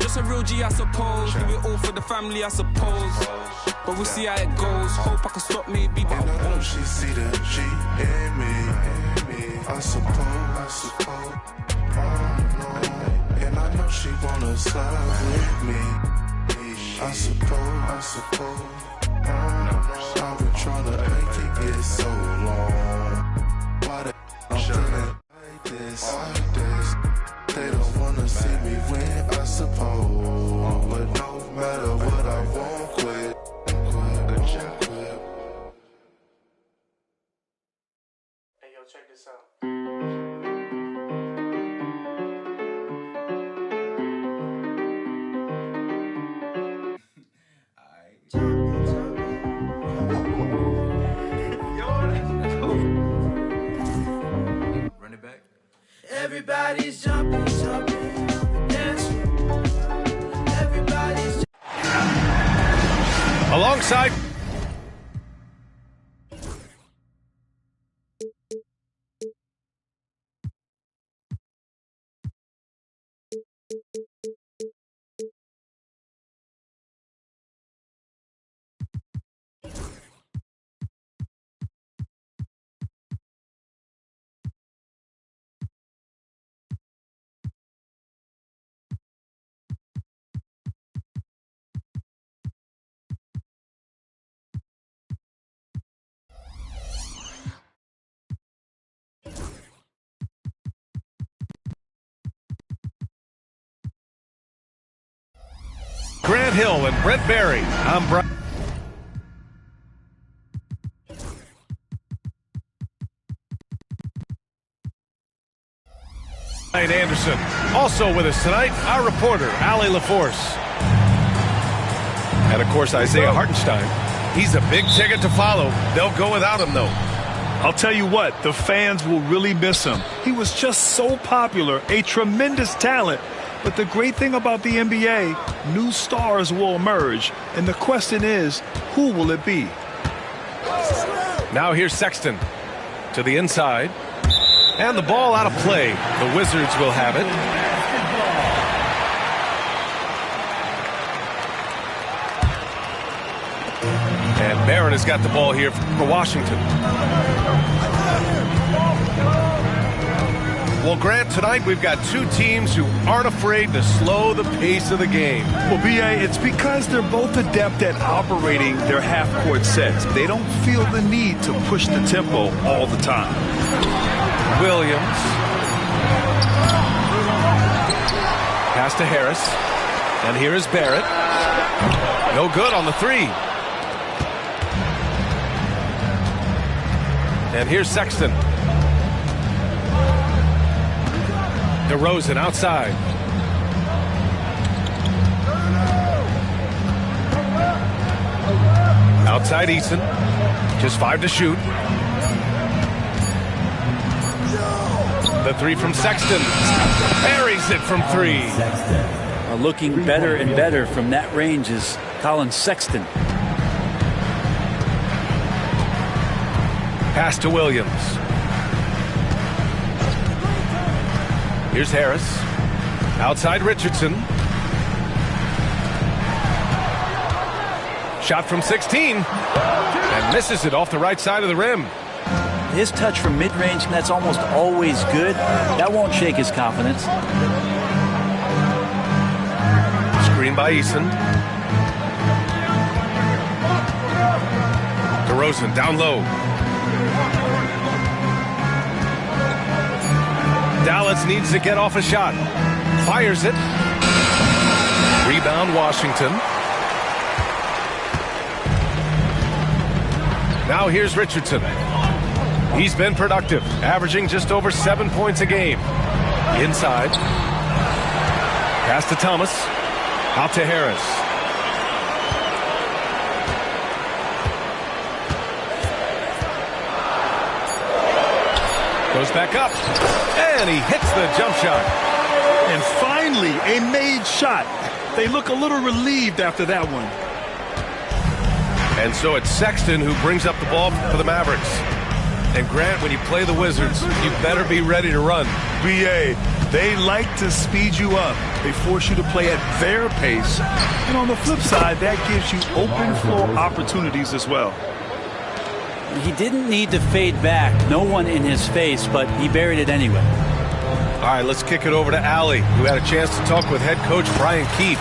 Just a real G, I suppose. Do it all for the family, I suppose. But we'll see how it goes. Hope I can stop maybe, but and I know she see the G in me. I suppose. And I know she wanna slide with me. I suppose. I've been trying to make it get so long. Why the I'm feeling like this? They don't wanna see me win, I suppose. But no matter what, I won't quit. Good job. Hey, yo, check this out. Run it back. Everybody's jumping, dance floor. Everybody's Alongside Grant Hill and Brent Barry. I'm Brian. Anderson. Also with us tonight, our reporter, Allie LaForce. And of course, Isaiah Hartenstein. He's a big ticket to follow. They'll go without him, though. I'll tell you what, the fans will really miss him. He was just so popular, a tremendous talent. But the great thing about the NBA, new stars will emerge. And the question is, who will it be? Now here's Sexton to the inside. And the ball out of play. The Wizards will have it. And Barron has got the ball here for Washington. Well, Grant, tonight we've got two teams who aren't afraid to slow the pace of the game. Well, B.A., it's because they're both adept at operating their half-court sets. They don't feel the need to push the tempo all the time. Williams. Pass to Harris. And here is Barrett. No good on the three. And here's Sexton. DeRozan outside. Outside Eason. Just 5 to shoot. The three from Sexton. Buries it from 3. Looking better and better from that range is Colin Sexton. Pass to Williams. Here's Harris. Outside Richardson. Shot from 16. And misses it off the right side of the rim. His touch from mid-range, that's almost always good. That won't shake his confidence. Screen by Eason. DeRozan down low. Dallas needs to get off a shot. Fires it. Rebound Washington. Now here's Richardson. He's been productive, averaging just over 7 points a game. Inside. Pass to Thomas. Out to Harris. Goes back up. And he hits the jump shot. And finally, a made shot. They look a little relieved after that one. And so it's Sexton who brings up the ball for the Mavericks. And Grant, when you play the Wizards, you better be ready to run. B.A., They like to speed you up. They force you to play at their pace. And on the flip side, that gives you open floor opportunities as well. He didn't need to fade back. No one in his face, but he buried it anyway. All right, let's kick it over to Allie, who had a chance to talk with head coach Brian Keefe.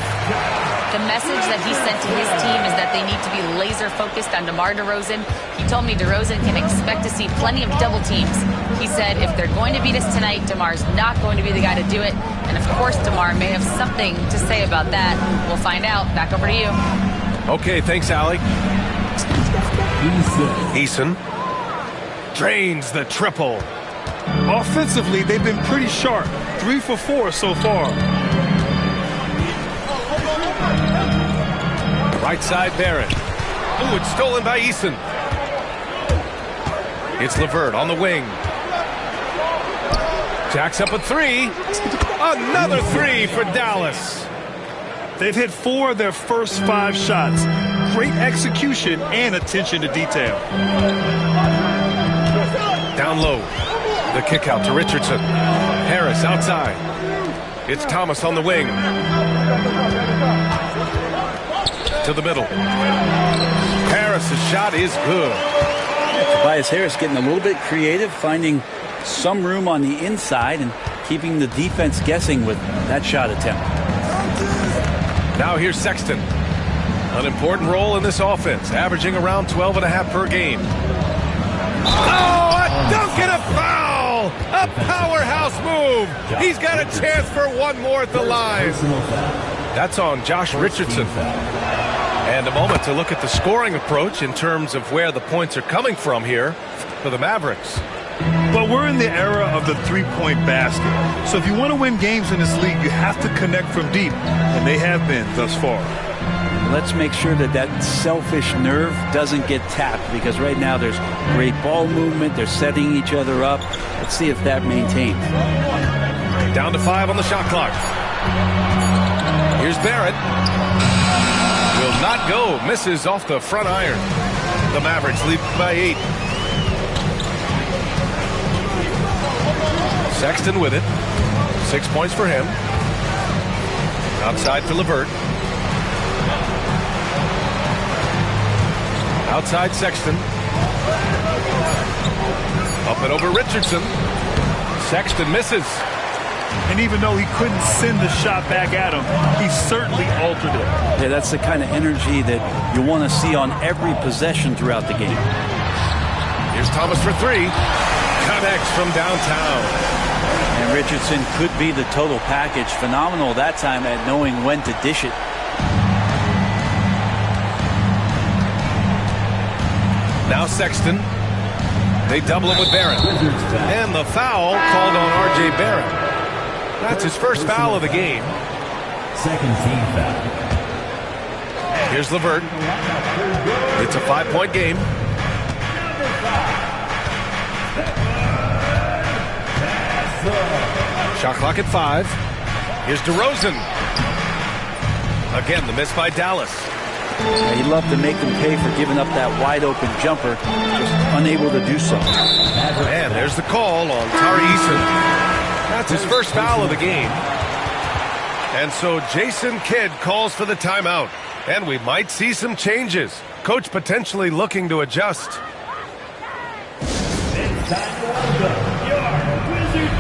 The message that he sent to his team is that they need to be laser focused on DeMar DeRozan. He told me DeRozan can expect to see plenty of double teams. He said if they're going to beat us tonight, DeMar's not going to be the guy to do it. And of course, DeMar may have something to say about that. We'll find out. Back over to you. Okay, thanks, Allie. Eason drains the triple. Offensively, they've been pretty sharp. 3 for 4 so far. Right side, Barrett. Ooh, it's stolen by Eason. It's LeVert on the wing. Jacks up a 3. Another 3 for Dallas. They've hit 4 of their first 5 shots. Great execution and attention to detail. Down low. The kick out to Richardson. Harris outside. It's Thomas on the wing. To the middle. Harris's shot is good. Tobias Harris getting a little bit creative, finding some room on the inside and keeping the defense guessing with that shot attempt. Now here's Sexton. An important role in this offense, averaging around 12.5 per game. Oh, a dunk and a foul! A powerhouse move! He's got a chance for one more at the line. That's on Josh Richardson. And a moment to look at the scoring approach in terms of where the points are coming from here for the Mavericks. But we're in the era of the three-point basket. So if you want to win games in this league, you have to connect from deep. And they have been thus far. Let's make sure that that selfish nerve doesn't get tapped, because right now there's great ball movement. They're setting each other up. Let's see if that maintains. Down to 5 on the shot clock. Here's Barrett. Will not go. Misses off the front iron. The Mavericks lead by 8. Sexton with it. 6 points for him. Outside for LeVert. Outside Sexton. Up and over Richardson. Sexton misses. And even though he couldn't send the shot back at him, he certainly altered it. Yeah, that's the kind of energy that you want to see on every possession throughout the game. Here's Thomas for 3. Connects from downtown. And Richardson could be the total package. Phenomenal that time at knowing when to dish it. Now Sexton. They double him with Barrett. And the foul called on R.J. Barrett. That's his first foul of the game. Second team foul. Here's LeVert. It's a 5-point game. Shot clock at 5. Here's DeRozan. Again, the miss by Dallas. Yeah, he'd love to make them pay for giving up that wide-open jumper, just unable to do so. And there's the call on Tari Eason. That's his first foul of the game. And so Jason Kidd calls for the timeout. And we might see some changes. Coach potentially looking to adjust. It's time to welcome your Wizards.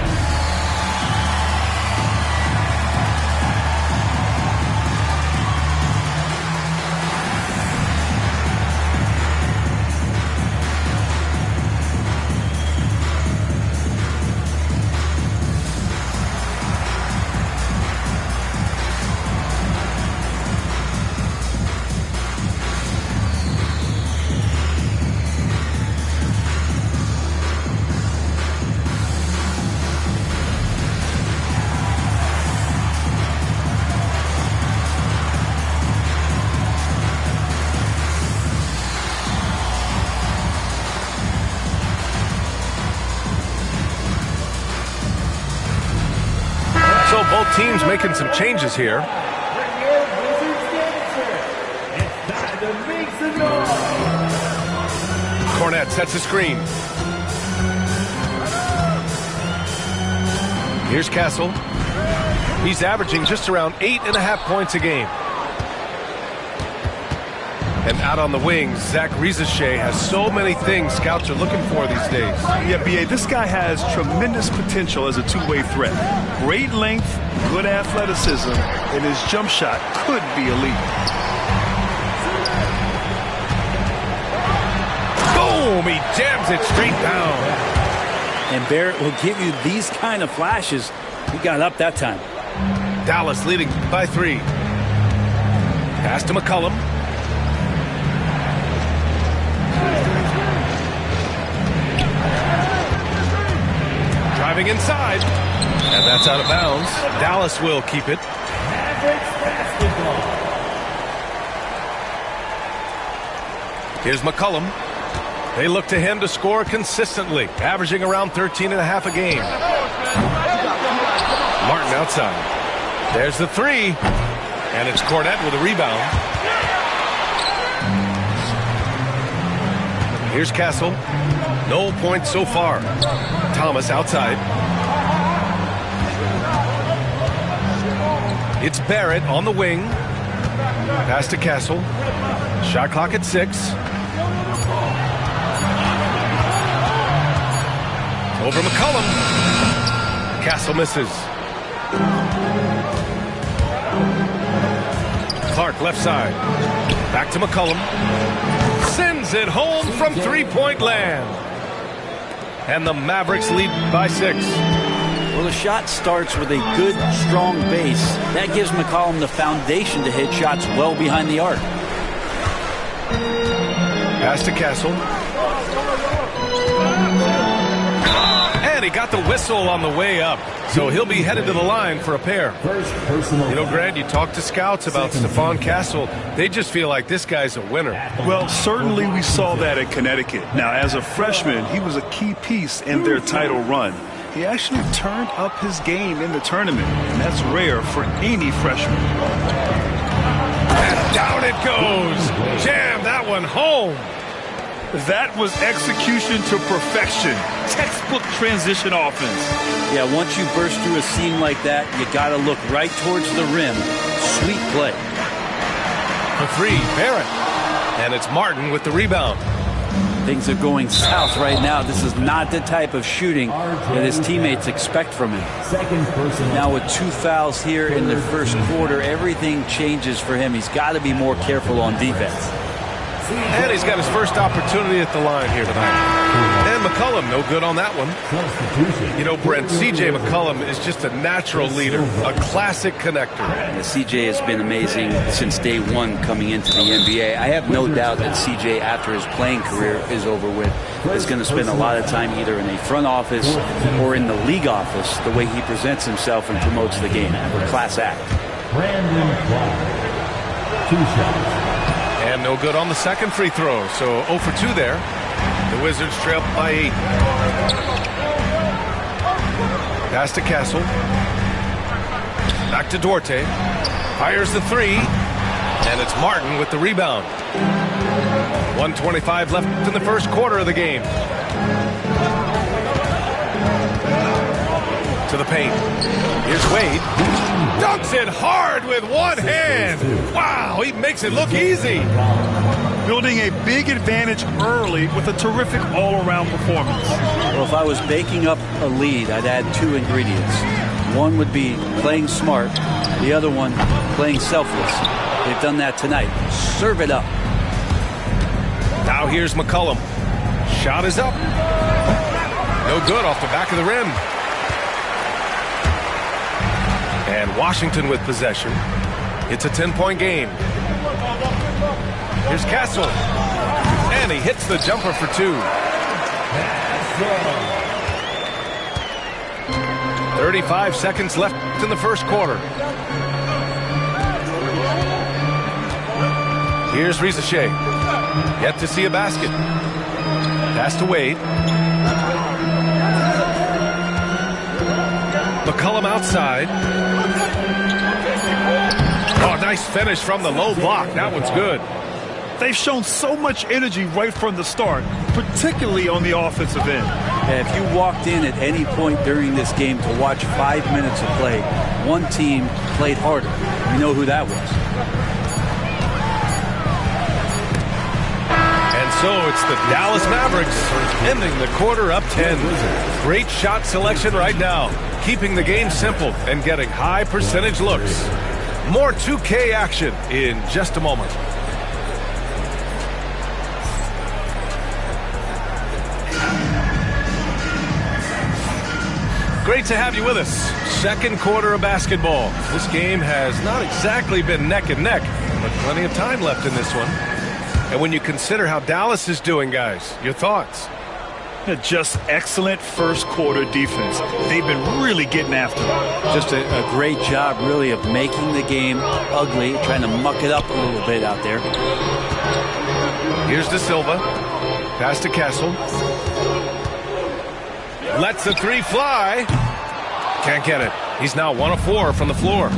Both teams making some changes here. Cornette sets a screen. Here's Castle. He's averaging just around 8.5 points a game. And out on the wings, Zach Rizachet has so many things scouts are looking for these days. Yeah, B.A., this guy has tremendous potential as a two-way threat. Great length, good athleticism, and his jump shot could be elite. Boom! He jams it straight down. And Barrett will give you these kind of flashes. He got up that time. Dallas leading by 3. Pass to McCollum. Driving inside. And that's out of bounds. Dallas will keep it. Here's McCollum. They look to him to score consistently, averaging around 13.5 a game. Martin outside. There's the 3. And it's Cornette with a rebound. Here's Castle. No points so far. Thomas outside. It's Barrett on the wing. Pass to Castle. Shot clock at 6. Over McCollum. Castle misses. Clark left side. Back to McCollum. Sends it home from three-point land. And the Mavericks lead by 6. Well, the shot starts with a good, strong base. That gives McCollum the foundation to hit shots well behind the arc. Pass to Castle. And he got the whistle on the way up. So he'll be headed to the line for a pair. You know, Grant, you talk to scouts about Stephon Castle. They just feel like this guy's a winner. Well, certainly we saw that at Connecticut. Now, as a freshman, he was a key piece in their title run. He actually turned up his game in the tournament, and that's rare for any freshman. And down it goes. Jam that one home. That was execution to perfection. Textbook transition offense. Yeah, once you burst through a seam like that, you got to look right towards the rim. Sweet play. For 3, Barrett. And it's Martin with the rebound. Things are going south right now. This is not the type of shooting that his teammates expect from him. Now with 2 fouls here in the first quarter, everything changes for him. He's got to be more careful on defense. And he's got his first opportunity at the line here tonight. And McCollum, no good on that one. You know, Brent, C.J. McCollum is just a natural leader, a classic connector. Yeah, C.J. has been amazing since day 1 coming into the NBA. I have no doubt that C.J., after his playing career is over with, is going to spend a lot of time either in a front office or in the league office, the way he presents himself and promotes the game. Class act. Brandon Clark. 2 shots. And no good on the second free throw, so 0 for 2 there. The Wizards trail by 8. Pass to Castle. Back to Duarte. Fires the 3. And it's Martin with the rebound. 1:25 left in the first quarter of the game. To the paint. Here's Wade. Dunks it hard with one hand. Wow, he makes it look easy. Building a big advantage early with a terrific all-around performance. Well, if I was baking up a lead, I'd add 2 ingredients. One would be playing smart. The other one, playing selfless. They've done that tonight. Serve it up. Now here's McCollum. Shot is up. No good off the back of the rim. And Washington with possession. It's a 10-point game. Here's Castle. And he hits the jumper for 2. 35 seconds left in the first quarter. Here's Rizachet. Yet to see a basket. Pass to Wade. McCollum outside. Oh, nice finish from the low block. That one's good. They've shown so much energy right from the start, particularly on the offensive end. If you walked in at any point during this game to watch 5 minutes of play, one team played harder. You know who that was. And so it's the Dallas Mavericks ending the quarter up 10. Great shot selection right now, keeping the game simple and getting high percentage looks. More 2K action in just a moment. Great to have you with us. Second quarter of basketball. This game has not exactly been neck and neck, but plenty of time left in this one. And when you consider how Dallas is doing, guys, your thoughts? Just excellent first quarter defense. They've been really getting after it. Just a great job, really, of making the game ugly, trying to muck it up a little bit out there. Here's De Silva. Pass to Castle. Lets the three fly. Can't get it. He's now 1 of 4 from the floor.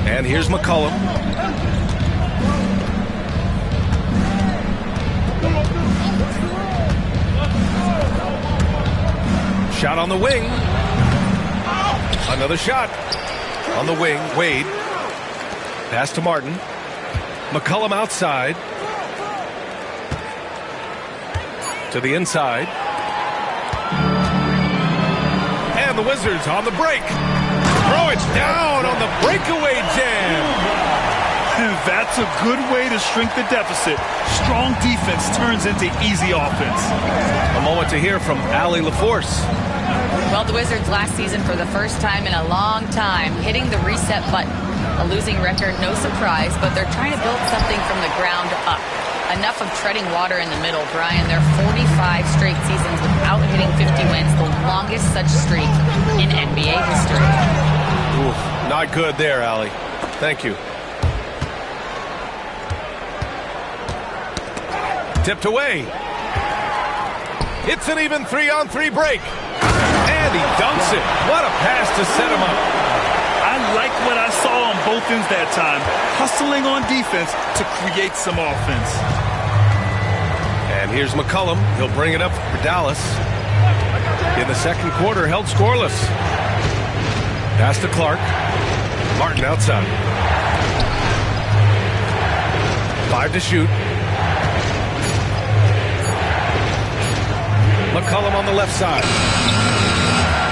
And here's McCollum. Shot on the wing. Another shot on the wing. Wade. Pass to Martin. McCollum outside. To the inside. And the Wizards on the break. Throw it down on the breakaway jam. That's a good way to shrink the deficit. Strong defense turns into easy offense. A moment to hear from Allie LaForce. Well, the Wizards last season, for the first time in a long time, hitting the reset button. A losing record, no surprise, but they're trying to build something from the ground up. Enough of treading water in the middle, Brian. They're 45 straight seasons without hitting 50 wins, the longest such streak in NBA history. Oof, not good there, Allie. Thank you. Tipped away. It's an even 3-on-3 break. And he dunks it. What a pass to set him up. I like what I saw on both ends that time. Hustling on defense to create some offense. And here's McCollum. He'll bring it up for Dallas. In the second quarter, held scoreless. Pass to Clark. Martin outside. 5 to shoot. McCollum on the left side.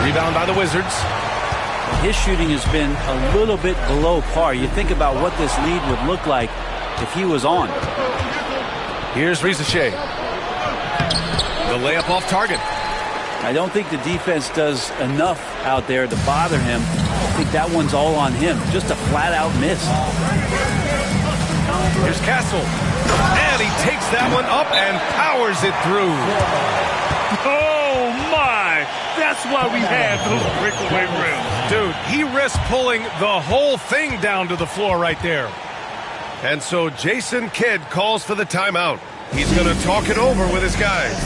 Rebound by the Wizards. His shooting has been a little bit below par. You think about what this lead would look like if he was on. Here's Rizachet. The layup off target. I don't think the defense does enough out there to bother him. I think that one's all on him. Just a flat-out miss. Here's Castle. And he takes that one up and powers it through. Oh, my! That's why we have those breakaway rims. Dude, he risked pulling the whole thing down to the floor right there. And so Jason Kidd calls for the timeout. He's going to talk it over with his guys.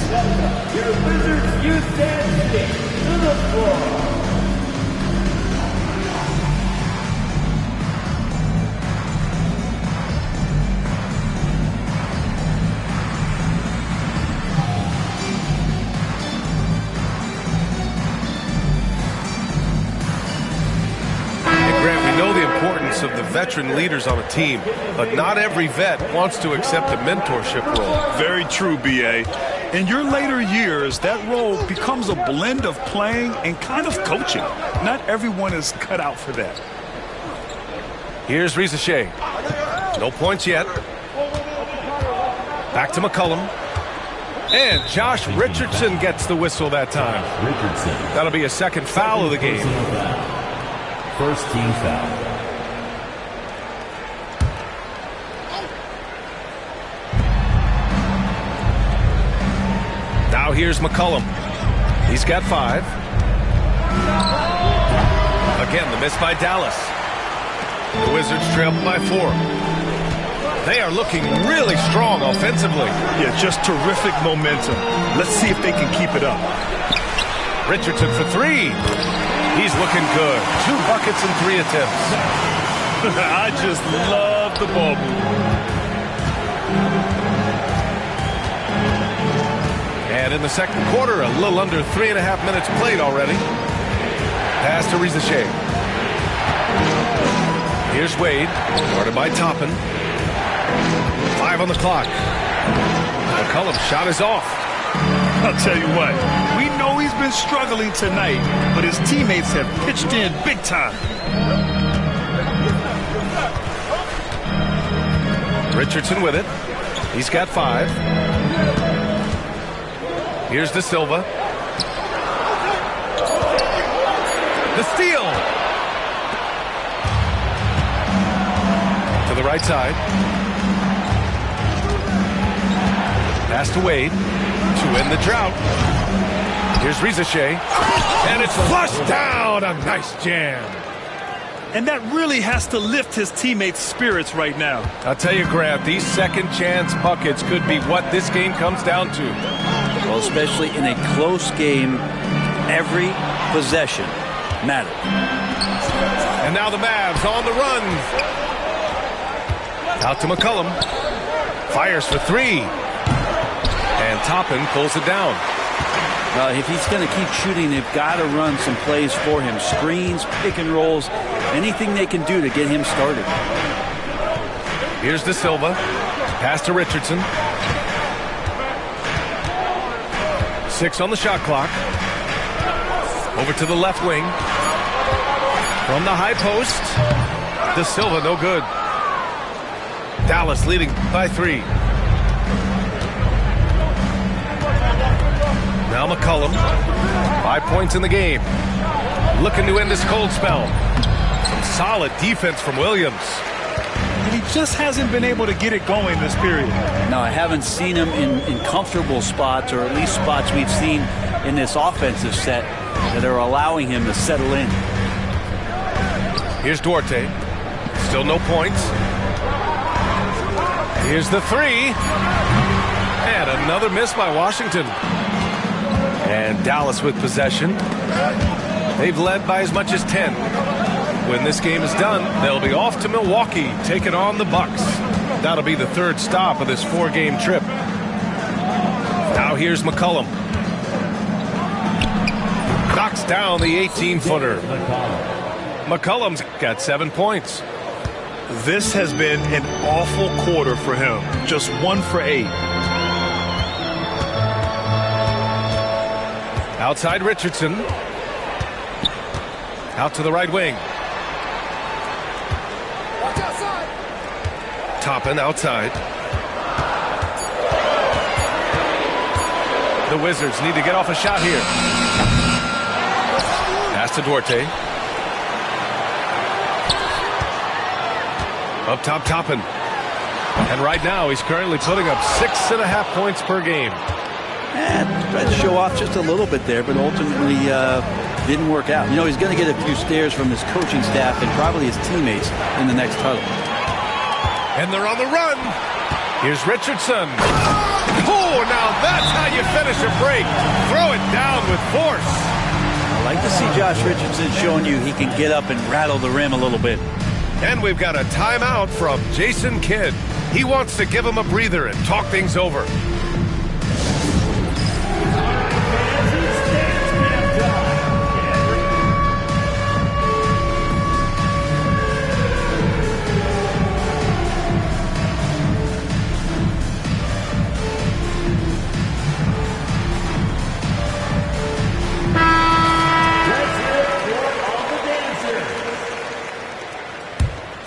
Your Wizards youth dance team to the floor. Of the veteran leaders on a team, but not every vet wants to accept a mentorship role. Very true, B.A. In your later years, that role becomes a blend of playing and kind of coaching. Not everyone is cut out for that. Here's Rizachet. No points yet. Back to McCollum. And Josh Richardson gets the whistle that time. That'll be a second foul of the game. First team foul. Now here's McCollum. He's got 5. Again, the miss by Dallas. The Wizards trail by 4. They are looking really strong offensively. Yeah, just terrific momentum. Let's see if they can keep it up. Richardson for 3. He's looking good. 2 buckets and 3 attempts. I just love the ball move. And in the second quarter, a little under 3.5 minutes played already. Pass to Rizachet. Here's Wade, guarded by Toppin. 5 on the clock. McCollum's shot is off. I'll tell you what, we know he's been struggling tonight, but his teammates have pitched in big time. Richardson with it. He's got 5. Here's De Silva. The steal. To the right side. Pass to Wade to end the drought. Here's Rizachet. And it's flushed down. A nice jam. And that really has to lift his teammates' spirits right now. I'll tell you, Grant, these second chance buckets could be what this game comes down to. Well, especially in a close game, every possession matters. And now the Mavs on the run. Out to McCollum. Fires for 3. And Toppin pulls it down. If he's going to keep shooting, they've got to run some plays for him. Screens, pick and rolls, anything they can do to get him started. Here's De Silva. Pass to Richardson. 6 on the shot clock. Over to the left wing. From the high post. De Silva, no good. Dallas leading by 3. Now McCollum. 5 points in the game. Looking to end this cold spell. Some solid defense from Williams. And he just hasn't been able to get it going this period. No, I haven't seen him in comfortable spots, or at least spots we've seen in this offensive set that are allowing him to settle in. Here's Duarte. Still no points. Here's the 3. And another miss by Washington. And Dallas with possession. They've led by as much as 10. When this game is done, they'll be off to Milwaukee, taking on the Bucks. That'll be the 3rd stop of this 4-game trip. Now here's McCollum. Knocks down the 18-footer. McCollum's got 7 points. This has been an awful quarter for him. Just 1 for 8. Outside Richardson. Out to the right wing. Toppin outside. The Wizards need to get off a shot here. Pass to Duarte. Up top, Toppin. And right now, he's currently putting up 6.5 points per game. And tried to show off just a little bit there, but ultimately didn't work out. You know, he's going to get a few stares from his coaching staff and probably his teammates in the next huddle. And they're on the run. Here's Richardson. Oh, now that's how you finish a break. Throw it down with force. I like to see Josh Richardson showing you he can get up and rattle the rim a little bit. And we've got a timeout from Jason Kidd. He wants to give him a breather and talk things over.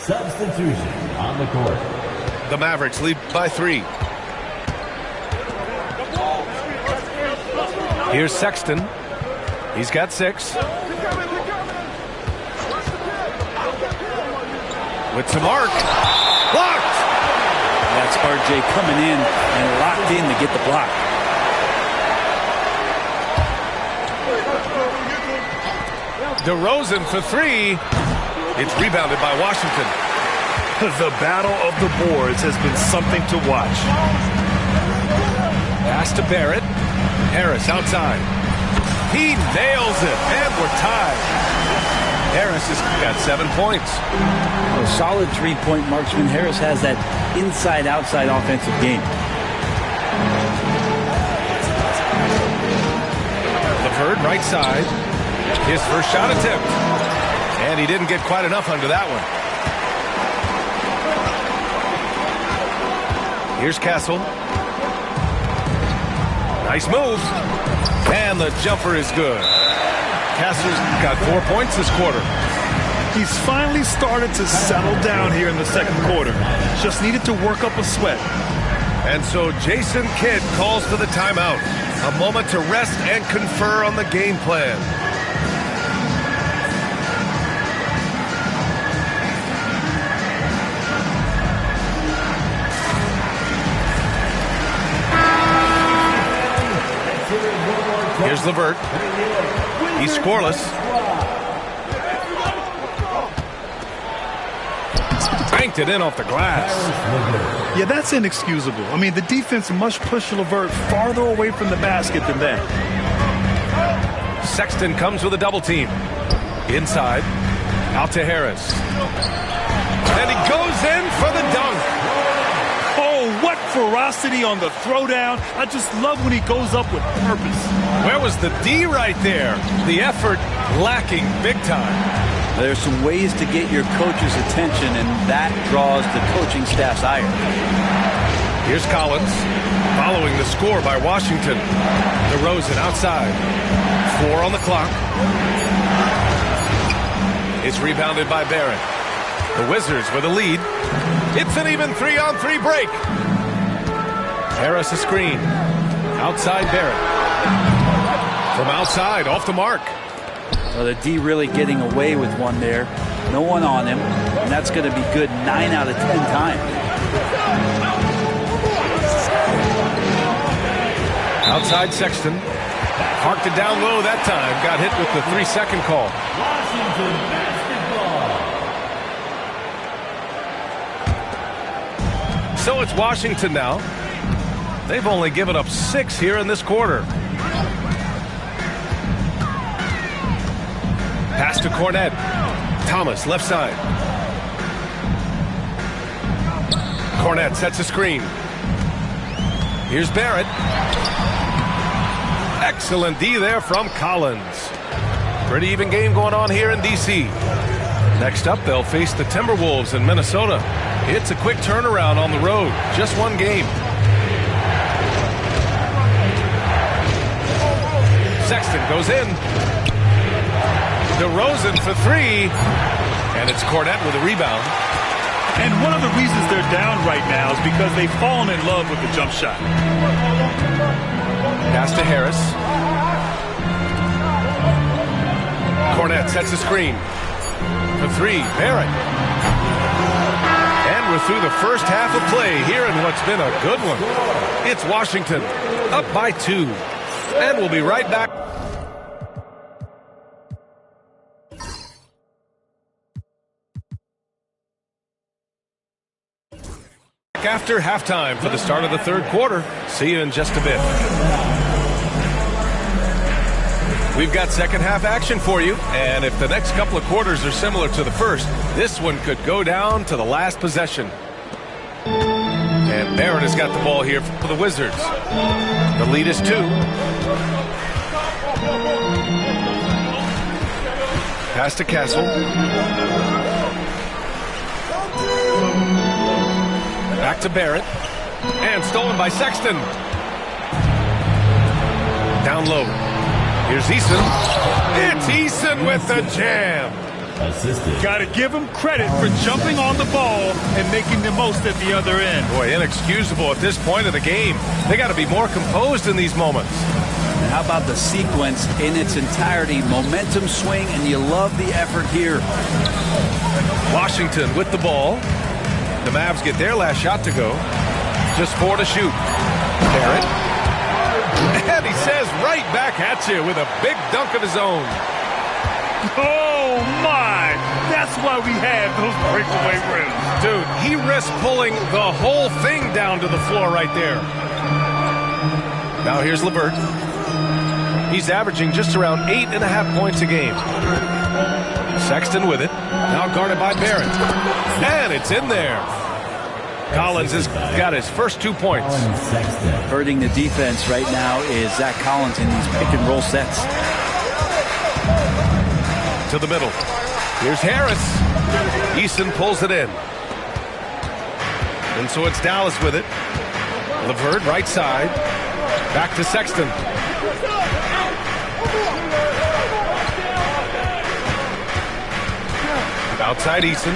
Substitution on the court. The Mavericks lead by 3. Here's Sexton. He's got 6. With some arc. Blocked! That's RJ coming in and locked in to get the block. DeRozan for 3. It's rebounded by Washington. The battle of the boards has been something to watch. Pass to Barrett. Harris outside. He nails it, and we're tied. Harris has got 7 points. A solid 3-point marksman. Harris has that inside-outside offensive game. LeVert, right side. His first shot attempt. And he didn't get quite enough under that one. Here's Castle. Nice move. And the jumper is good. Castle's got 4 points this quarter. He's finally started to settle down here in the second quarter. Just needed to work up a sweat. And so Jason Kidd calls for the timeout. A moment to rest and confer on the game plan. Here's LeVert. He's scoreless. Banked it in off the glass. Yeah, that's inexcusable. I mean, the defense must push LeVert farther away from the basket than that. Sexton comes with a double team. Inside. Out to Harris. And he goes in for the dunk. Oh, what ferocity on the throwdown. I just love when he goes up with purpose. Where was the D right there? The effort lacking big time. There's some ways to get your coach's attention, and that draws the coaching staff's ire. Here's Collins, following the score by Washington. DeRozan outside. 4 on the clock. It's rebounded by Barrett. The Wizards with a lead. It's an even 3-on-3 break. Harris a screen. Outside Barrett. From outside, off the mark. Well, the D really getting away with one there. No one on him. And that's going to be good 9 out of 10 times. Outside Sexton. Parked it down low that time. Got hit with the 3-second call. Washington basketball. So it's Washington now. They've only given up 6 here in this quarter. Pass to Cornette. Thomas, left side. Cornette sets a screen. Here's Barrett. Excellent D there from Collins. Pretty even game going on here in D.C. Next up, they'll face the Timberwolves in Minnesota. It's a quick turnaround on the road. Just one game. Sexton goes in. DeRozan for 3. And it's Cornette with a rebound. And one of the reasons they're down right now is because they've fallen in love with the jump shot. Pass to Harris. Cornette sets a screen. For 3, Barrett. And we're through the first half of play here in what's been a good one. It's Washington up by 2. And we'll be right back. After halftime for the start of the third quarter. See you in just a bit. We've got second half action for you, and if the next couple of quarters are similar to the first, this one could go down to the last possession. And Barrett has got the ball here for the Wizards. The lead is 2. Pass to Castle. Back to Barrett. And stolen by Sexton. Down low. Here's Eason. It's Eason with the jam. Got to give him credit for jumping on the ball and making the most at the other end. Boy, inexcusable at this point of the game. They got to be more composed in these moments. And how about the sequence in its entirety? Momentum swing, and you love the effort here. Washington with the ball. The Mavs get their last shot to go. Just 4 to shoot. Barrett. And he says right back at you with a big dunk of his own. Oh, my. That's why we have those breakaway rims. Dude, he risked pulling the whole thing down to the floor right there. Now here's LeVert. He's averaging just around 8.5 points a game. Sexton with it. Now guarded by Barrett. And it's in there. Collins has got his first 2 points. Hurting the defense right now is Zach Collins in these pick and roll sets. To the middle. Here's Harris. Eason pulls it in. And so it's Dallas with it. LeVert, right side. Back to Sexton. Outside Eason.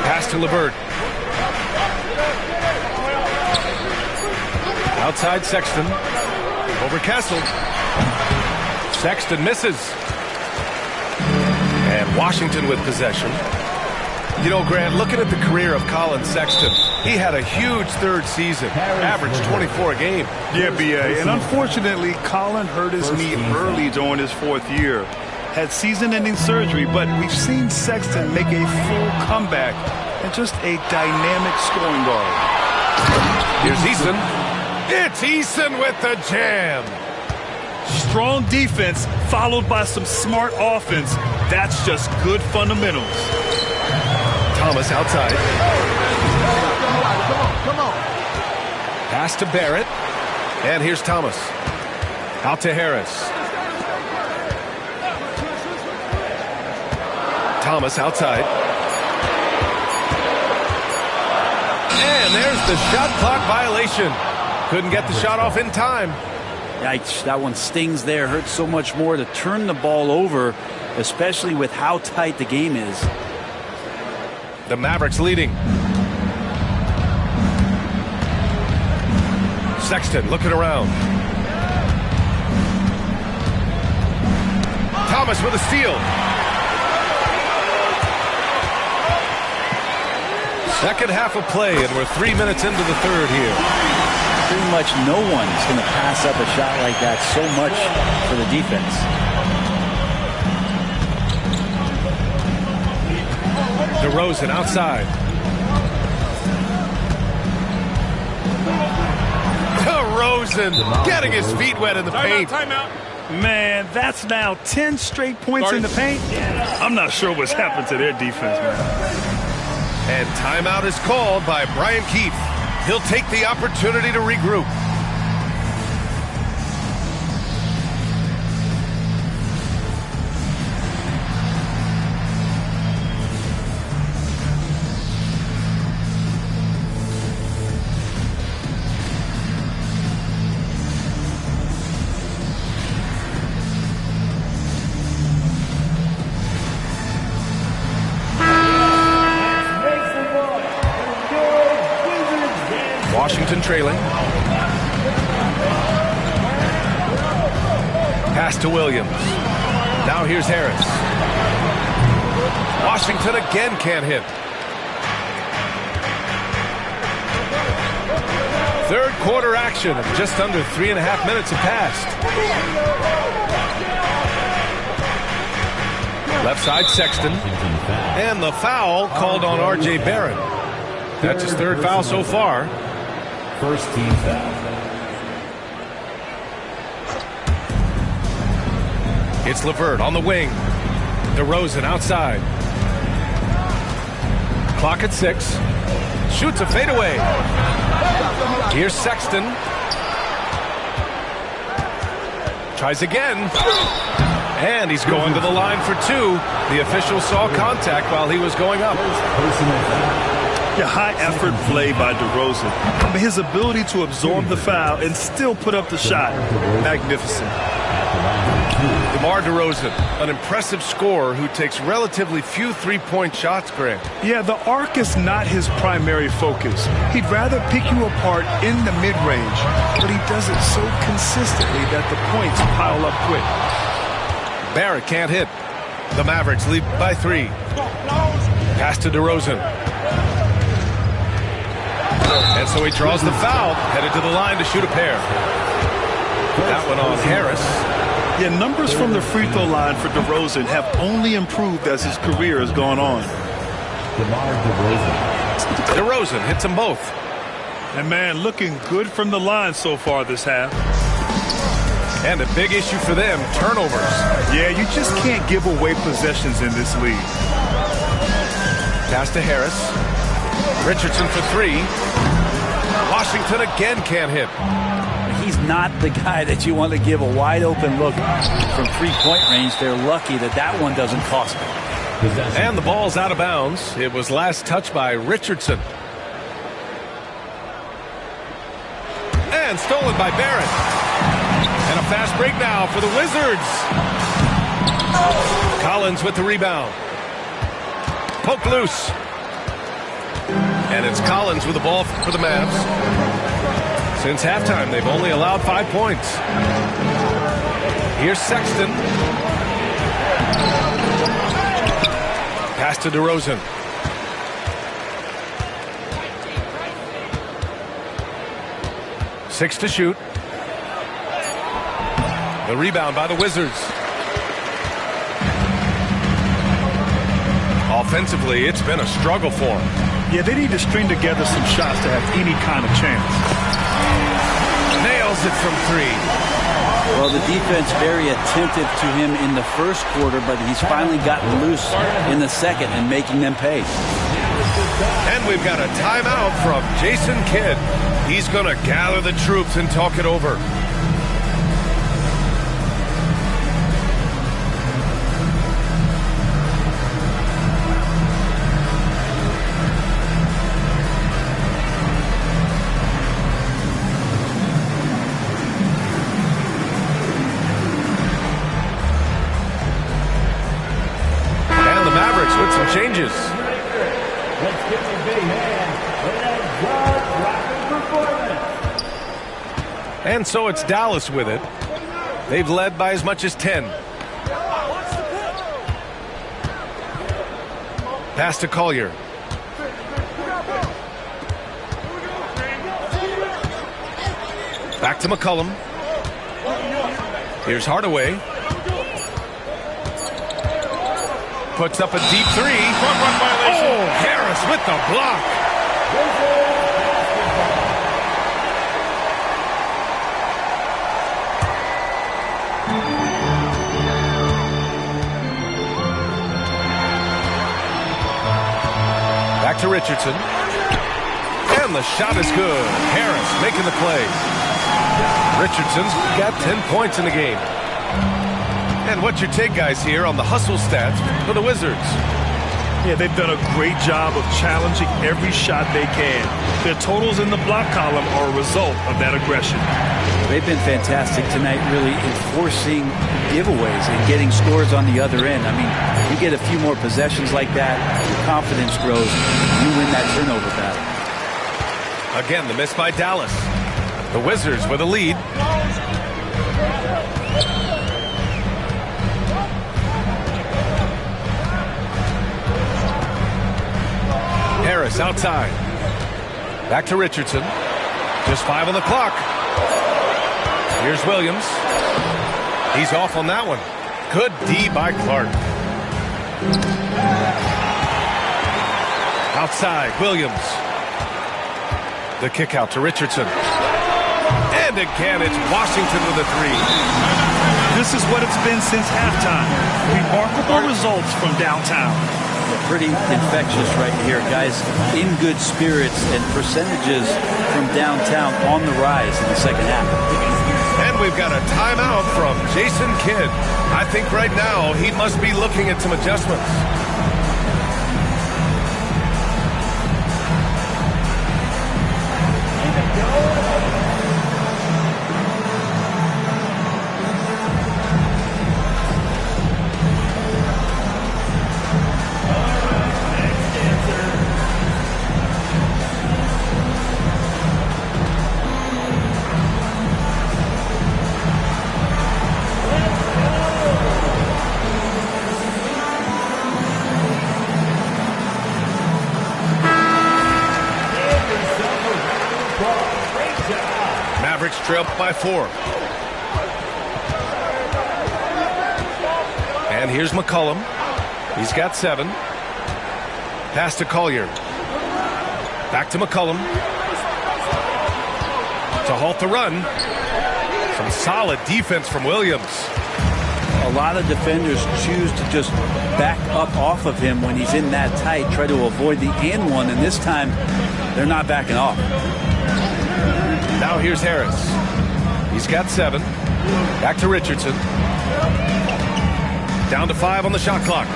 Pass to LeVert. Outside Sexton. Over Kessel. Sexton misses. And Washington with possession. You know, Grant, looking at the career of Colin Sexton, he had a huge third season, averaged 24 a game. Yeah, B.A., and unfortunately, Colin hurt his knee early during his fourth year. Had season-ending surgery, but we've seen Sexton make a full comeback and just a dynamic scoring guard. Here's Eason. It's Eason with the jam. Strong defense followed by some smart offense. That's just good fundamentals. Thomas outside. Come on. Pass to Barrett. And here's Thomas. Out to Harris. Thomas outside. And there's the shot clock violation. Couldn't get the shot off in time. Yikes, that one stings there. Hurts so much more to turn the ball over, especially with how tight the game is. The Mavericks leading. Sexton looking around. Thomas with a steal. Second half of play, and we're 3 minutes into the third here. Pretty much no one's going to pass up a shot like that so much for the defense. DeRozan outside. DeRozan getting his feet wet in the paint. Timeout. Man, that's now 10 straight points in the paint. I'm not sure what's happened to their defense, man. And timeout is called by Brian Keefe. He'll take the opportunity to regroup. Washington trailing. Pass to Williams. Now here's Harris. Washington again can't hit. Third quarter action. Just under 3.5 minutes have passed. Left side Sexton. And the foul called on R.J. Barrett. That's his third foul so far. First team foul. It's LeVert on the wing. DeRozan outside. Clock at 6. Shoots a fadeaway. Here's Sexton. Tries again. And he's going to the line for 2. The official saw contact while he was going up. Yeah, high-effort play by DeRozan. I mean, his ability to absorb the foul and still put up the shot. Magnificent. DeMar DeRozan, an impressive scorer who takes relatively few three-point shots, Grant. Yeah, the arc is not his primary focus. He'd rather pick you apart in the mid-range, but he does it so consistently that the points pile up quick. Barrett can't hit. The Mavericks lead by 3. Pass to DeRozan. And so he draws the foul, headed to the line to shoot a pair. That one on Harris. Yeah, numbers from the free throw line for DeRozan have only improved as his career has gone on. DeRozan hits them both. And man, looking good from the line so far this half. And a big issue for them, turnovers. Yeah, you just can't give away possessions in this league. Pass to Harris. Richardson for 3. Washington again can't hit. he's not the guy that you want to give a wide open look from 3-point range. They're lucky that that one doesn't cost them. And the ball's out of bounds. It was last touched by Richardson. And stolen by Barrett. And a fast break now for the Wizards. Collins with the rebound. Poked loose. And it's Collins with the ball for the Mavs. Since halftime, they've only allowed 5 points. Here's Sexton. Pass to DeRozan. Six to shoot. The rebound by the Wizards. Offensively, it's been a struggle for them. Yeah, they need to string together some shots to have any kind of chance. Nails it from 3. Well, the defense very attentive to him in the first quarter, but he's finally gotten loose in the second and making them pay. And we've got a timeout from Jason Kidd. He's going to gather the troops and talk it over. With some changes. Let's give a big hand for that jaw-dropping performance. And so it's Dallas with it. They've led by as much as 10. Pass to Collier. Back to McCollum. Here's Hardaway. Puts up a deep 3. Front run violation. Oh, Harris with the block. Back to Richardson. And the shot is good. Harris making the play. Richardson's got 10 points in the game. And what's your take, guys, here on the hustle stats for the Wizards? Yeah, they've done a great job of challenging every shot they can. Their totals in the block column are a result of that aggression. They've been fantastic tonight, really enforcing giveaways and getting scores on the other end. I mean, you get a few more possessions like that, your confidence grows, you win that turnover battle. Again, the miss by Dallas. The Wizards with a lead. Harris outside. Back to Richardson. Just 5 on the clock. Here's Williams. He's off on that one. Good D by Clark. Outside, Williams. The kick out to Richardson. And again, it's Washington with a 3. This is what it's been since halftime. Remarkable results from downtown. Pretty infectious right here, guys. In good spirits and percentages from downtown on the rise in the second half. And we've got a timeout from Jason Kidd. I think right now he must be looking at some adjustments. Trail by 4. And here's McCollum. He's got 7. Pass to Collier. Back to McCollum. To halt the run. Some solid defense from Williams. A lot of defenders choose to just back up off of him when he's in that tight, try to avoid the and one, and this time they're not backing off. Now here's Harris. He's got 7. Back to Richardson. Down to 5 on the shot clock.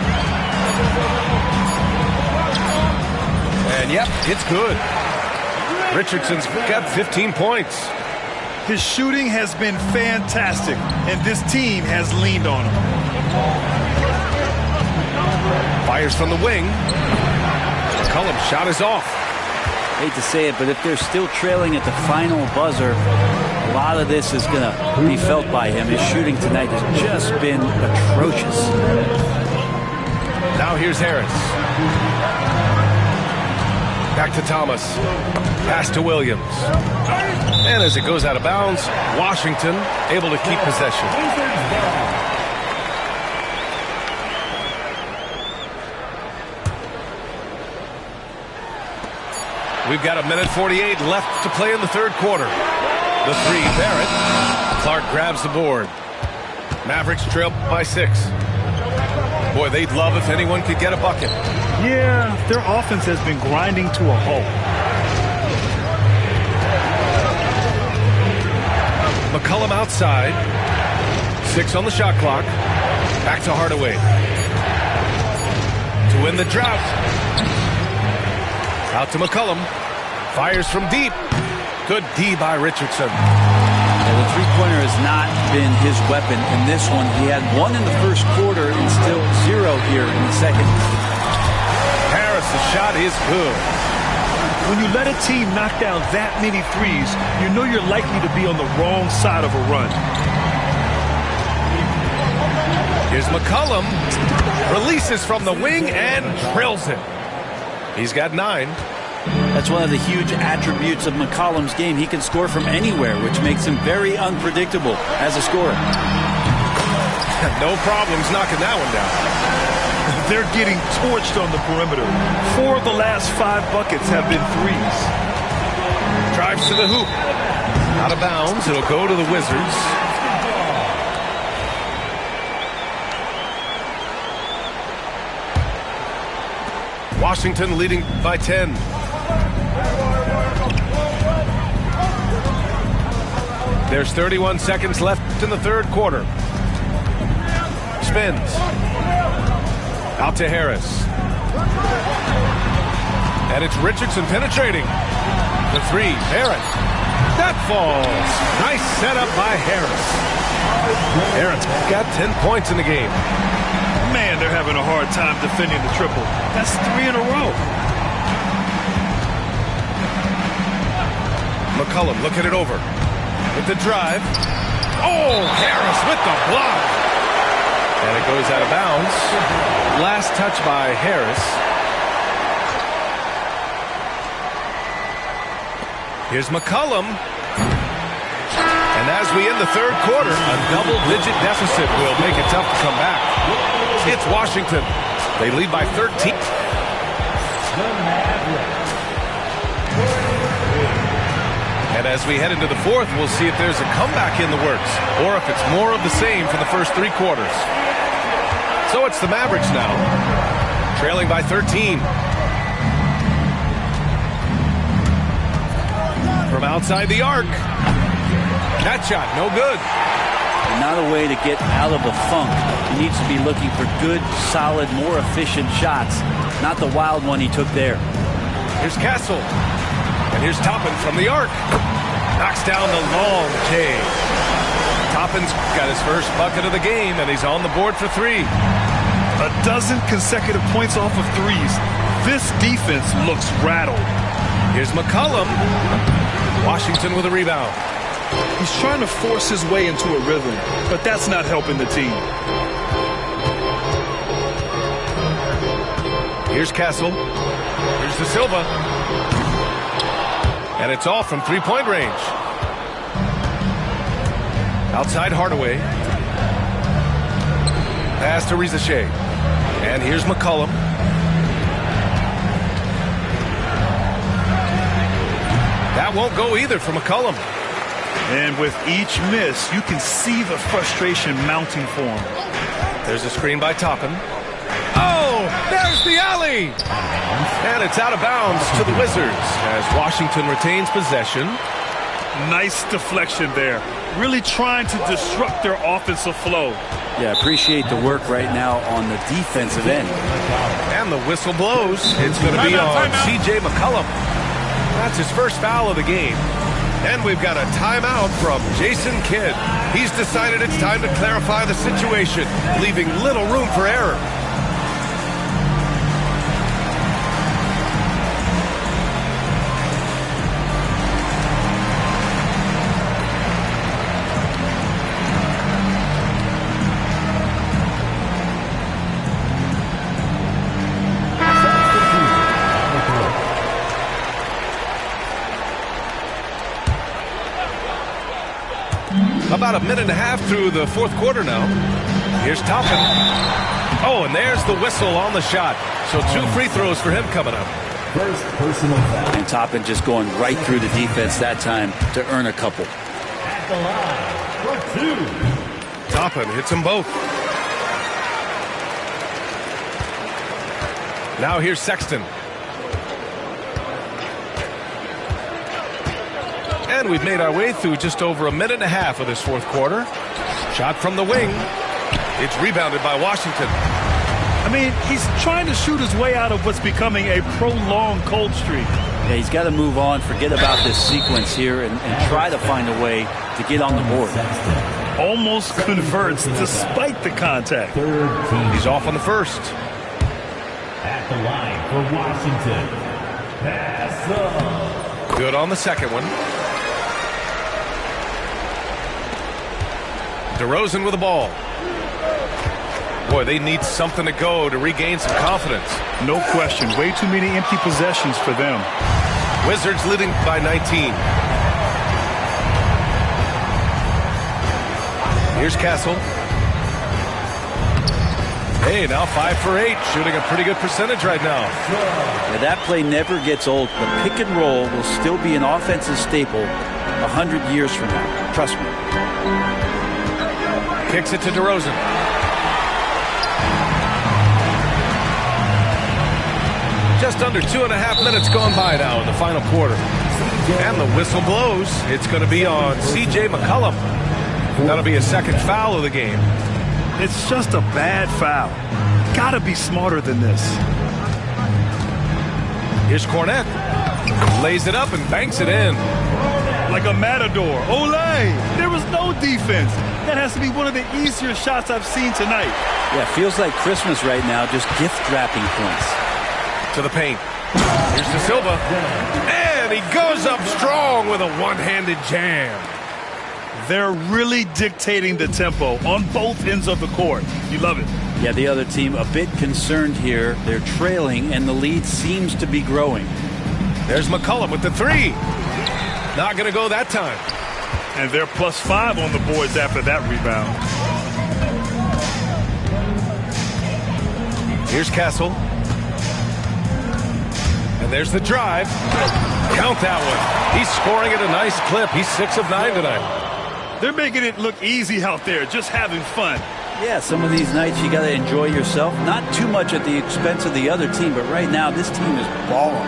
And yep, it's good. Richardson's got 15 points. His shooting has been fantastic, and this team has leaned on him. Fires from the wing. McCollum's shot is off. Hate to say it, but if they're still trailing at the final buzzer, a lot of this is going to be felt by him. His shooting tonight has just been atrocious. Now here's Harris. Back to Thomas. Pass to Williams. And as it goes out of bounds, Washington able to keep possession. We've got 1:48 left to play in the third quarter. The 3, Barrett. Clark grabs the board. Mavericks trail by 6. Boy, they'd love if anyone could get a bucket. Yeah, their offense has been grinding to a halt. McCollum outside. 6 on the shot clock. Back to Hardaway. To win the drought. Out to McCollum. Fires from deep. Good D by Richardson. Yeah, the three-pointer has not been his weapon in this one. He had 1 in the first quarter and still 0 here in the second. Harris, the shot is good. When you let a team knock down that many threes, you know you're likely to be on the wrong side of a run. Here's McCollum. Releases from the wing and drills it. He's got 9. That's one of the huge attributes of McCollum's game. He can score from anywhere, which makes him very unpredictable as a scorer. No problems knocking that one down. They're getting torched on the perimeter. 4 of the last 5 buckets have been threes. Drives to the hoop. Out of bounds. It'll go to the Wizards. Washington leading by 10. There's 31 seconds left in the third quarter. Spins. Out to Harris. And it's Richardson penetrating. The 3, Barrett. That falls. Nice setup by Harris. Barrett's got 10 points in the game. Man, they're having a hard time defending the triple. That's 3 in a row. McCollum looking it over. With the drive. Oh, Harris with the block. And it goes out of bounds. Last touch by Harris. Here's McCollum. And as we end the third quarter, a double-digit deficit will make it tough to come back. It's Washington. They lead by 13. And as we head into the fourth, we'll see if there's a comeback in the works or if it's more of the same for the first 3 quarters. So it's the Mavericks now, trailing by 13. From outside the arc. That shot, no good. Not a way to get out of a funk. He needs to be looking for good, solid, more efficient shots. Not the wild one he took there. Here's Castle. And here's Toppin from the arc. Knocks down the long J. Toppin's got his first bucket of the game, and he's on the board for 3. A dozen consecutive points off of threes. This defense looks rattled. Here's McCollum. Washington with a rebound. He's trying to force his way into a rhythm, but that's not helping the team. Here's Castle. Here's De Silva. And it's off from 3-point range. Outside Hardaway. Pass to Rizachet. And here's McCollum. That won't go either for McCollum. And with each miss, you can see the frustration mounting for him. There's a screen by Toppin. Oh, there's the alley! And it's out of bounds to the Wizards as Washington retains possession. Nice deflection there. really trying to disrupt their offensive flow. Yeah, appreciate the work right now on the defensive end. And the whistle blows. It's going to be on C.J. McCollum. That's his first foul of the game. And we've got a timeout from Jason Kidd. He's decided it's time to clarify the situation, leaving little room for error. About a minute and a half through the fourth quarter now. Here's Toppin. Oh, and there's the whistle on the shot. So 2 free throws for him coming up. First personal foul. And Toppin just going right through the defense that time to earn a couple. At the line for 2. Toppin hits them both. Now here's Sexton. And we've made our way through just over a minute and a half of this fourth quarter. Shot from the wing. It's rebounded by Washington. I mean, he's trying to shoot his way out of what's becoming a prolonged cold streak. Yeah, he's got to move on, forget about this sequence here, and try to find a way to get on the board. Almost converts despite the contact. He's off on the first. At the line for Washington. Pass up. Good on the second one. DeRozan with the ball. Boy, they need something to go to regain some confidence. No question. Way too many empty possessions for them. Wizards leading by 19. Here's Castle. Hey, now 5 for 8. Shooting a pretty good percentage right now. Yeah, that play never gets old. The pick and roll will still be an offensive staple 100 years from now. Trust me. Kicks it to DeRozan. Just under 2.5 minutes gone by now in the final quarter. And the whistle blows. It's going to be on C.J. McCollum. That'll be a second foul of the game. It's just a bad foul. Gotta be smarter than this. Here's Cornette. Lays it up and banks it in. Like a matador. Olay! There was no defense. That has to be one of the easier shots I've seen tonight. Yeah, feels like Christmas right now, just gift wrapping points. To the paint. Here's De Silva. And he goes up strong with a one-handed jam. They're really dictating the tempo on both ends of the court. You love it. Yeah, the other team a bit concerned here. They're trailing, and the lead seems to be growing. There's McCollum with the 3. Not going to go that time. And they're +5 on the boards after that rebound. Here's Castle. And there's the drive. Count that one. He's scoring at a nice clip. He's 6 of 9 tonight. They're making it look easy out there, just having fun. Yeah, some of these nights you got to enjoy yourself. Not too much at the expense of the other team, but right now this team is balling.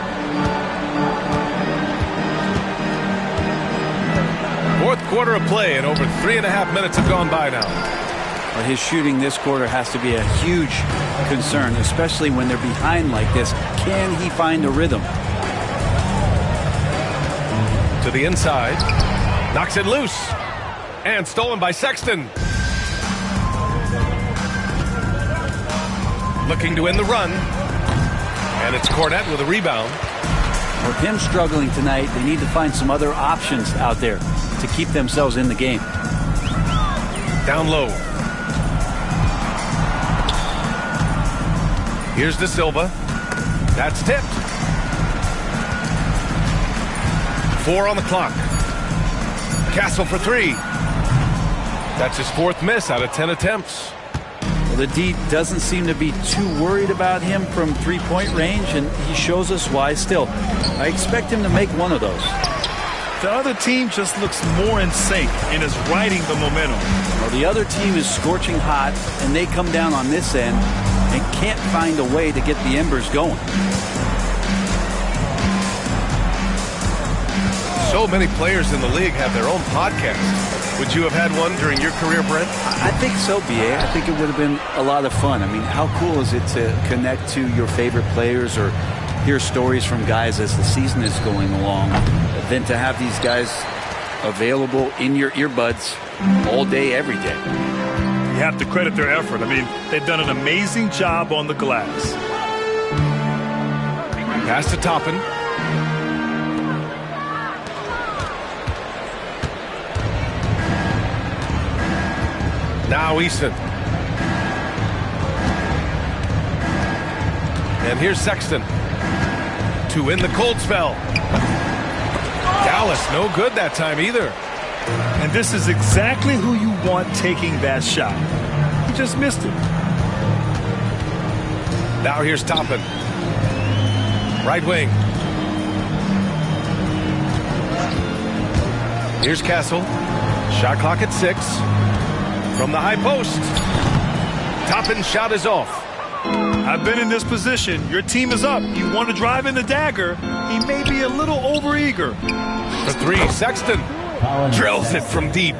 Fourth quarter of play, and over 3.5 minutes have gone by now. Well, his shooting this quarter has to be a huge concern, especially when they're behind like this. Can he find a rhythm? To the inside. Knocks it loose. And stolen by Sexton. Looking to end the run. And it's Cornette with a rebound. With him struggling tonight, they need to find some other options out there to keep themselves in the game. Down low. Here's De Silva. That's tipped. 4 on the clock. Castle for 3. That's his 4th miss out of 10 attempts. Well, the D doesn't seem to be too worried about him from three-point range, and he shows us why still. I expect him to make one of those. The other team just looks more in sync and is riding the momentum. Well, the other team is scorching hot, and they come down on this end and can't find a way to get the embers going. So many players in the league have their own podcast. Would you have had one during your career, Brent? I think so, B.A. I think it would have been a lot of fun. I mean, how cool is it to connect to your favorite players or hear stories from guys as the season is going along, than to have these guys available in your earbuds all day, every day. You have to credit their effort. I mean, they've done an amazing job on the glass. Pass to Toppin. Now Easton. And here's Sexton to win the cold spell. Dallas, no good that time either. And this is exactly who you want taking that shot. He just missed it. Now here's Toppin. Right wing. Here's Castle. Shot clock at 6. From the high post. Toppin's shot is off. I've been in this position. Your team is up. You want to drive in the dagger. He may be a little overeager. For 3, Sexton drills it from deep.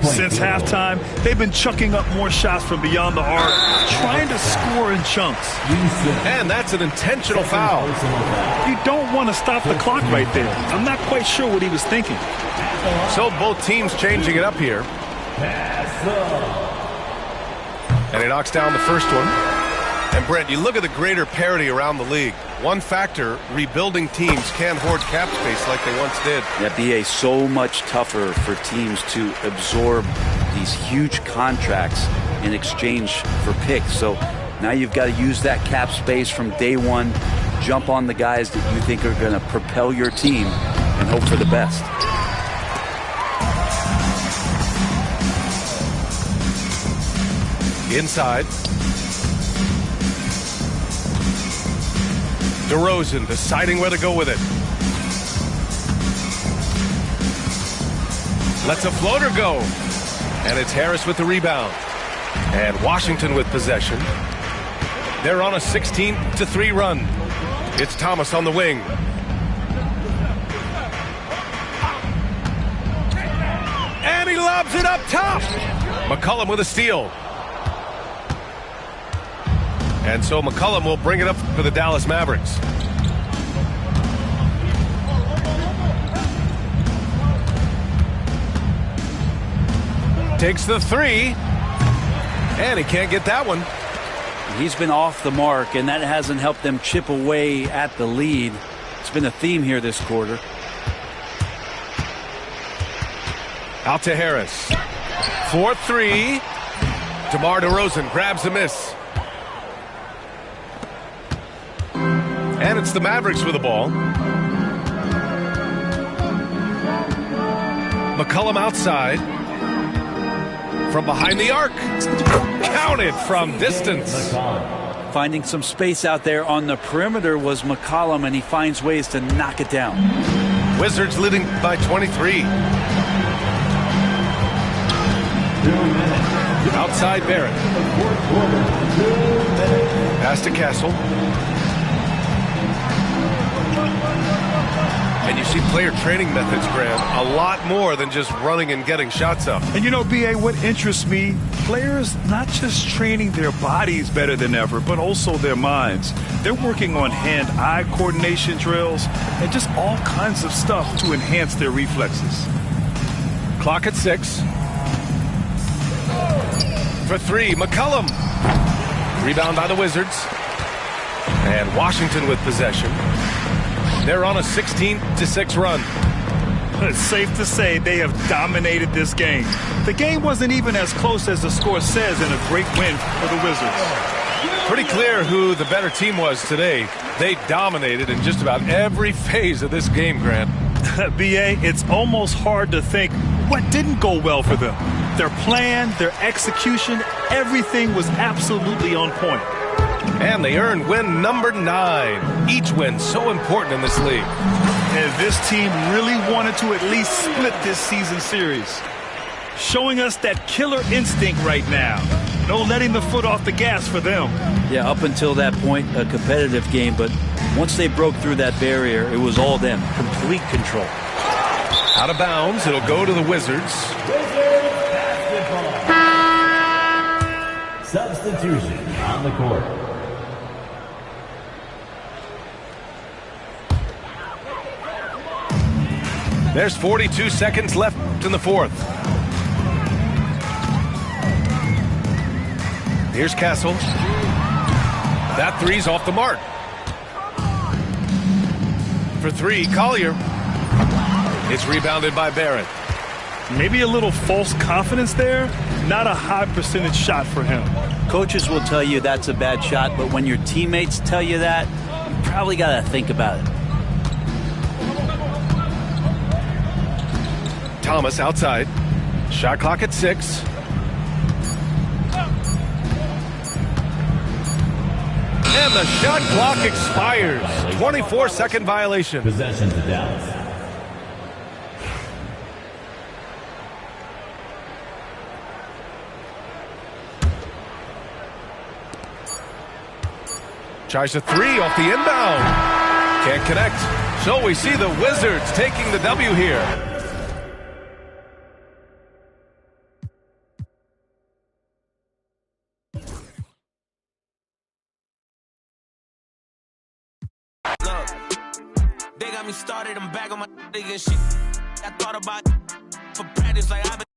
Since halftime, they've been chucking up more shots from beyond the arc, trying to score in chunks. And that's an intentional foul. You don't want to stop the clock right there. I'm not quite sure what he was thinking. So both teams changing it up here. And he knocks down the first one. And Brent, you look at the greater parity around the league. One factor, rebuilding teams can't hoard cap space like they once did. Yeah, BA, so much tougher for teams to absorb these huge contracts in exchange for picks. So now you've got to use that cap space from day one, jump on the guys that you think are going to propel your team, and hope for the best. Inside. DeRozan deciding where to go with it. Lets a floater go. And it's Harris with the rebound. And Washington with possession. They're on a 16-3 run. It's Thomas on the wing. And he lobs it up top. McCollum with a steal. And so McCollum will bring it up for the Dallas Mavericks. Takes the 3. And he can't get that one. He's been off the mark, and that hasn't helped them chip away at the lead. It's been a theme here this quarter. Out to Harris. 4-3. DeMar DeRozan grabs the miss. And it's the Mavericks with the ball. McCollum outside. From behind the arc. Counted from distance. Finding some space out there on the perimeter was McCollum, and he finds ways to knock it down. Wizards leading by 23. Outside Barrett. Pass to Castle. And you see player training methods, Graham, a lot more than just running and getting shots up. And you know, B.A., what interests me, players not just training their bodies better than ever, but also their minds. They're working on hand-eye coordination drills and just all kinds of stuff to enhance their reflexes. Clock at 6. For 3, McCollum. Rebound by the Wizards. And Washington with possession. They're on a 16-6 run. It's safe to say they have dominated this game. The game wasn't even as close as the score says, in a great win for the Wizards. Pretty clear who the better team was today. They dominated in just about every phase of this game, Grant. B.A., it's almost hard to think what didn't go well for them. Their plan, their execution, everything was absolutely on point. And they earned win number 9. Each win so important in this league. And this team really wanted to at least split this season series. Showing us that killer instinct right now. No letting the foot off the gas for them. Yeah, up until that point, a competitive game. But once they broke through that barrier, it was all them. Complete control. Out of bounds. It'll go to the Wizards. substitution on the court. There's 42 seconds left in the fourth. Here's Castle. That three's off the mark. For three, Collier. It's rebounded by Barrett. Maybe a little false confidence there. Not a high percentage shot for him. Coaches will tell you that's a bad shot, but when your teammates tell you that, you probably got to think about it. Thomas outside. Shot clock at 6. And the shot clock expires. 24-second violation. Possession to Dallas. Tries a three off the inbound. Can't connect. So we see the Wizards taking the W here. Look, they got me started. I'm back on my again. Shit, I thought about for practice like I've been.